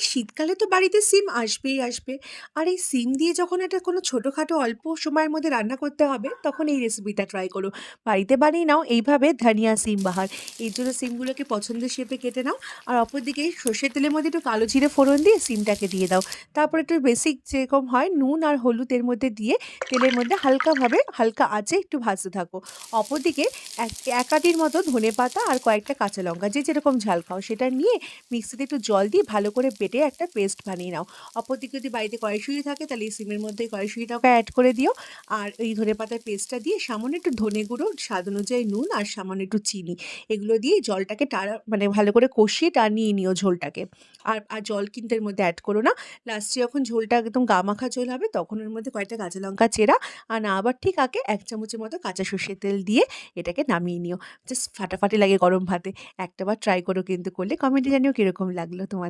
শীতকালে তো বাড়িতে সিম আসবেই আসবে। আর এই সিম দিয়ে যখন একটা কোনো ছোটখাটো অল্প সময়ের মধ্যে রান্না করতে হবে, তখন এই রেসিপিটা ট্রাই করো। বাড়িতে বানিয়ে নাও এইভাবে ধনিয়া সিম বাহার। এর জন্য সিমগুলোকে পছন্দের শেপে কেটে নাও। আর অপরদিকে সর্ষের তেলের মধ্যে একটু কালো জিরে ফোড়ন দিয়ে সিমটাকে দিয়ে দাও। তারপর একটু বেসিক যেরকম হয় নুন আর হলুদ এর মধ্যে দিয়ে তেলের মধ্যে হালকাভাবে হালকা আঁচে একটু ভাজতে থাকো। অপরদিকে এক আটির মতো ধনেপাতা আর কয়েকটা কাঁচা লঙ্কা যে যেরকম ঝাল খাও সেটা নিয়ে মিক্সিতে একটু জল দিয়ে ভালো করে বেটে একটা পেস্ট বানিয়ে নাও। অপরদিকে যদি বাড়িতে কড়াইশুঁটি থাকে তাহলে এই সিমের মধ্যে কড়াইশুঁটিটাকে অ্যাড করে দিও। আর এই ধনেপাতার পেস্টটা দিয়ে সামান্য একটু ধনে গুঁড়ো, স্বাদ অনুযায়ী নুন আর সামান্য একটু চিনি এগুলো দিয়ে জলটাকে মানে ভালো করে কষিয়ে টানিয়ে নিও ঝোলটাকে। আর জল কিন্তু এর মধ্যে অ্যাড করো না। লাস্টে যখন ঝোলটা একদম গামাখা ঝোল হবে তখন এর মধ্যে কয়েকটা কাঁচা লঙ্কা চেরা আর না আবার ঠিক আগে ১ চামচের মতো কাঁচা সর্ষের তেল দিয়ে এটাকে নামিয়ে নিও। জাস্ট ফাটাফাটি লাগে গরম ভাতে। একটাবার ট্রাই করো কিন্তু করলে কমেন্টে জানিও কিরকম লাগলো তোমার।